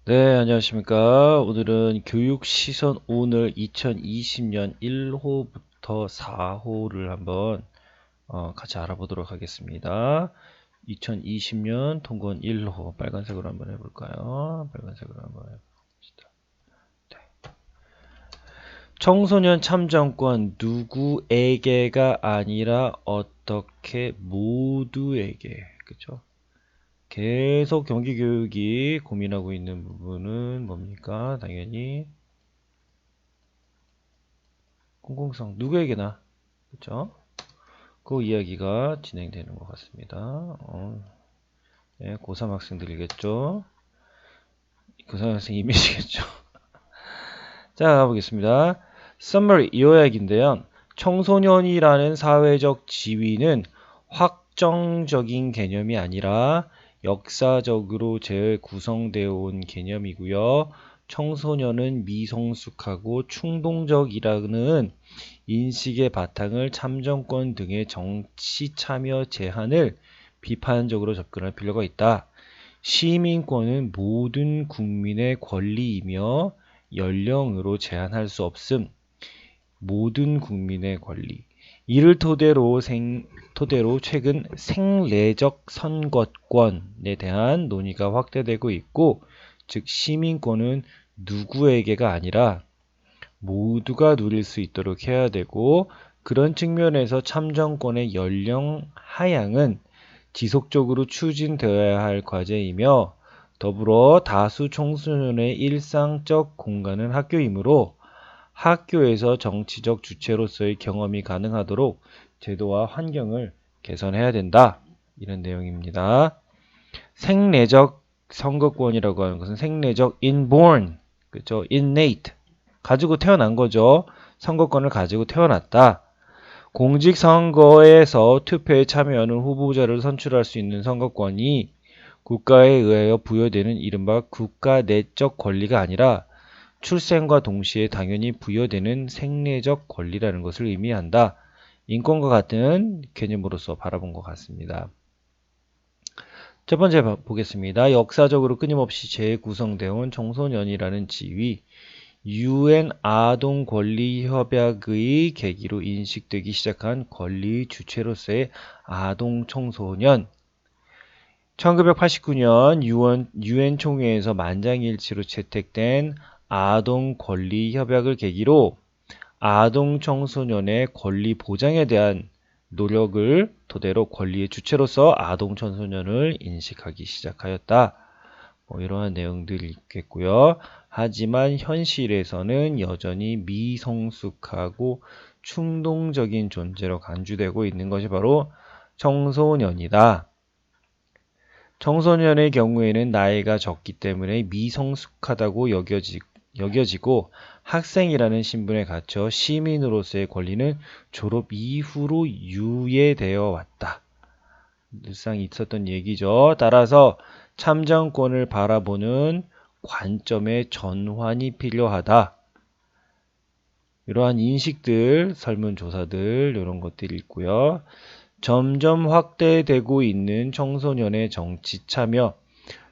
네, 안녕하십니까. 오늘은 교육 시선 오늘 2020년 1호부터 4호를 한번 같이 알아보도록 하겠습니다. 2020년 통건 1호 빨간색으로 한번 해볼까요? 빨간색으로 한번 해봅시다. 네. 청소년 참정권 누구에게가 아니라 어떻게 모두에게, 그죠? 계속 경기교육이 고민하고 있는 부분은 뭡니까? 당연히 공공성 누구에게나, 그렇죠? 그 이야기가 진행되는 것 같습니다. 네, 고3 학생들이겠죠? 고3 학생 이미지겠죠? 자, 가보겠습니다. Summary, 요약인데요. 청소년이라는 사회적 지위는 확정적인 개념이 아니라 역사적으로 재구성되어 온 개념이고요. 청소년은 미성숙하고 충동적이라는 인식의 바탕을 참정권 등의 정치 참여 제한을 비판적으로 접근할 필요가 있다. 시민권은 모든 국민의 권리이며 연령으로 제한할 수 없음. 모든 국민의 권리. 이를 토대로 최근 생례적 선거권에 대한 논의가 확대되고 있고, 즉 시민권은 누구에게가 아니라 모두가 누릴 수 있도록 해야 되고, 그런 측면에서 참정권의 연령 하향은 지속적으로 추진되어야 할 과제이며, 더불어 다수 청소년의 일상적 공간은 학교이므로 학교에서 정치적 주체로서의 경험이 가능하도록 제도와 환경을 개선해야 된다. 이런 내용입니다. 생내적 선거권이라고 하는 것은 생내적 inborn, 그죠? innate, 가지고 태어난 거죠. 선거권을 가지고 태어났다. 공직선거에서 투표에 참여하는 후보자를 선출할 수 있는 선거권이 국가에 의하여 부여되는 이른바 국가 내적 권리가 아니라 출생과 동시에 당연히 부여되는 생리적 권리라는 것을 의미한다. 인권과 같은 개념으로서 바라본 것 같습니다. 첫 번째 보겠습니다. 역사적으로 끊임없이 재구성되어 온 청소년이라는 지위, UN 아동권리협약의 계기로 인식되기 시작한 권리 주체로서의 아동 청소년. 1989년 UN 총회에서 만장일치로 채택된 아동권리협약을 계기로 아동 청소년의 권리 보장에 대한 노력을 토대로 권리의 주체로서 아동 청소년을 인식하기 시작하였다. 이러한 내용들이 있겠고요. 하지만 현실에서는 여전히 미성숙하고 충동적인 존재로 간주되고 있는 것이 바로 청소년이다. 청소년의 경우에는 나이가 적기 때문에 미성숙하다고 여겨지고 학생이라는 신분에 갇혀 시민으로서의 권리는 졸업 이후로 유예되어 왔다. 늘상 있었던 얘기죠. 따라서 참정권을 바라보는 관점의 전환이 필요하다. 이러한 인식들, 설문조사들 이런 것들이 있고요. 점점 확대되고 있는 청소년의 정치 참여,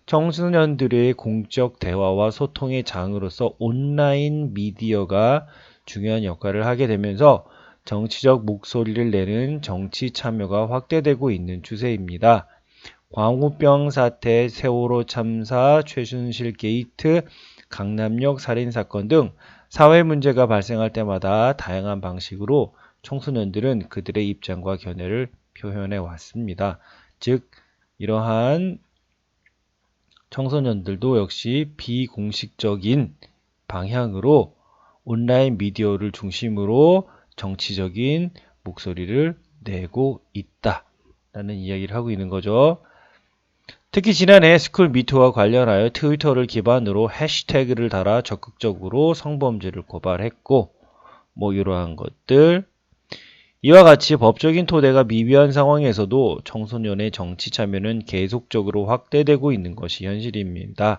청소년들의 공적 대화와 소통의 장으로서 온라인 미디어가 중요한 역할을 하게 되면서 정치적 목소리를 내는 정치 참여가 확대되고 있는 추세입니다. 광우병 사태, 세월호 참사, 최순실 게이트, 강남역 살인사건 등 사회 문제가 발생할 때마다 다양한 방식으로 청소년들은 그들의 입장과 견해를 표현해 왔습니다. 즉, 이러한 청소년들도 역시 비공식적인 방향으로 온라인 미디어를 중심으로 정치적인 목소리를 내고 있다라는 이야기를 하고 있는 거죠. 특히 지난해 스쿨 미투와 관련하여 트위터를 기반으로 해시태그를 달아 적극적으로 성범죄를 고발했고, 이러한 것들. 이와 같이 법적인 토대가 미비한 상황에서도 청소년의 정치 참여는 계속적으로 확대되고 있는 것이 현실입니다.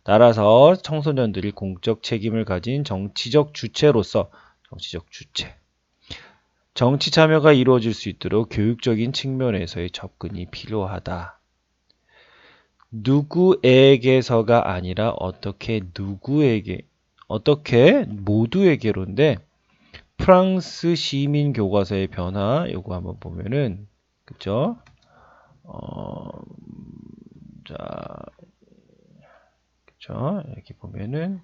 따라서 청소년들이 공적 책임을 가진 정치적 주체로서 정치 참여가 이루어질 수 있도록 교육적인 측면에서의 접근이 필요하다. 누구에게서가 아니라 어떻게 누구에게 어떻게 모두에게로인데 프랑스 시민 교과서의 변화 요거 한번 보면은 그죠? 자, 그죠? 여기 보면은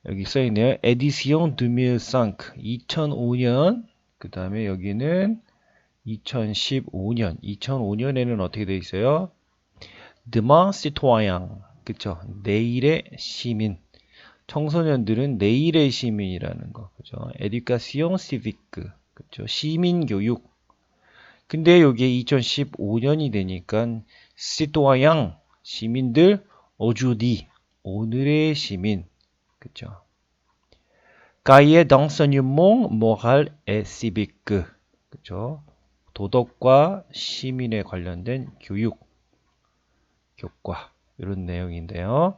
여기 써 있네요. 에디시옹 2005 2005년 그 다음에 여기는 2015년 2005년에는 어떻게 돼 있어요? Demain citoyen 그쵸? 내일의 시민 청소년들은 내일의 시민이라는 거 그죠? Education civique 그죠? 시민교육 근데 여기에 2015년이 되니까 citoyen 시민들 aujourd'hui 오늘의 시민 그죠? Cahier d'enseignement moral et civique 그죠? 도덕과 시민에 관련된 교육, 교과 이런 내용인데요.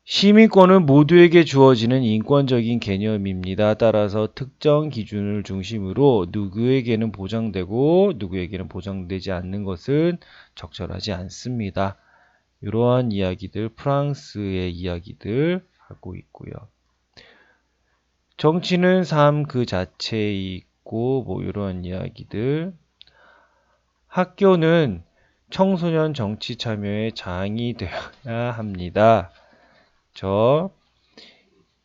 시민권은 모두에게 주어지는 인권적인 개념입니다. 따라서 특정 기준을 중심으로 누구에게는 보장되고 누구에게는 보장되지 않는 것은 적절하지 않습니다. 이러한 이야기들, 프랑스의 이야기들 하고 있고요. 정치는 삶 그 자체에 있고 뭐 이런 이야기들. 학교는 청소년 정치 참여의 장이 되어야 합니다.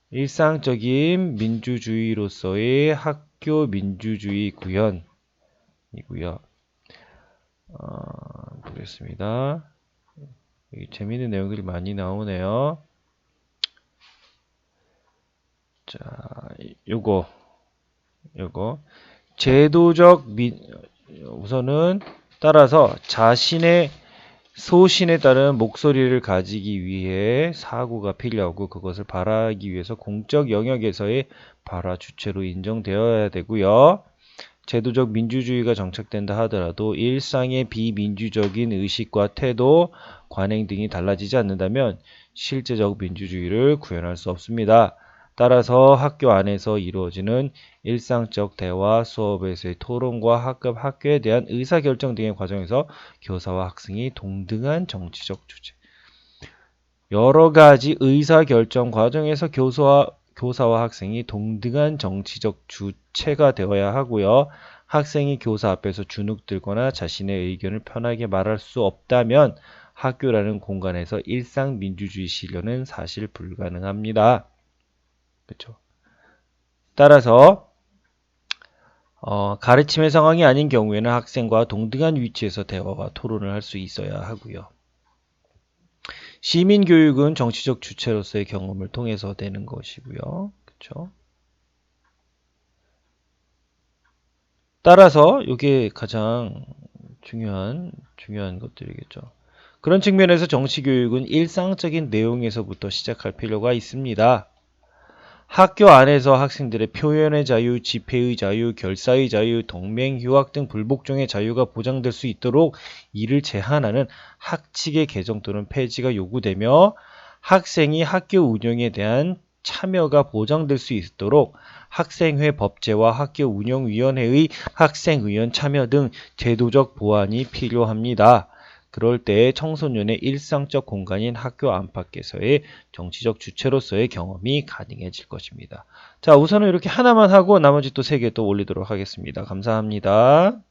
일상적인 민주주의로서의 학교 민주주의 구현이고요. 보겠습니다. 여기 재미있는 내용들이 많이 나오네요. 자, 요거 제도적 우선은 따라서 자신의 소신에 따른 목소리를 가지기 위해 사고가 필요하고 그것을 발화하기 위해서 공적 영역에서의 발화 주체로 인정되어야 되고요. 제도적 민주주의가 정착된다 하더라도 일상의 비민주적인 의식과 태도, 관행 등이 달라지지 않는다면 실제적 민주주의를 구현할 수 없습니다. 따라서 학교 안에서 이루어지는 일상적 대화, 수업에서의 토론과 학교에 대한 의사결정 등의 과정에서 교사와 학생이 동등한 정치적 주체. 여러 가지 의사결정 과정에서 교사와 학생이 동등한 정치적 주체가 되어야 하고요. 학생이 교사 앞에서 주눅들거나 자신의 의견을 편하게 말할 수 없다면 학교라는 공간에서 일상 민주주의 실현은 사실 불가능합니다. 그렇죠? 따라서 가르침의 상황이 아닌 경우에는 학생과 동등한 위치에서 대화와 토론을 할 수 있어야 하고요. 시민교육은 정치적 주체로서의 경험을 통해서 되는 것이고요. 그렇죠? 따라서 이게 가장 중요한 것들이겠죠. 그런 측면에서 정치교육은 일상적인 내용에서부터 시작할 필요가 있습니다. 학교 안에서 학생들의 표현의 자유, 집회의 자유, 결사의 자유, 동맹, 휴학 등 불복종의 자유가 보장될 수 있도록 이를 제한하는 학칙의 개정 또는 폐지가 요구되며 학생이 학교 운영에 대한 참여가 보장될 수 있도록 학생회 법제와 학교 운영위원회의 학생의원 참여 등 제도적 보완이 필요합니다. 그럴 때 청소년의 일상적 공간인 학교 안팎에서의 정치적 주체로서의 경험이 가능해질 것입니다. 자, 우선은 이렇게 하나만 하고 나머지 또 3개 또 올리도록 하겠습니다. 감사합니다.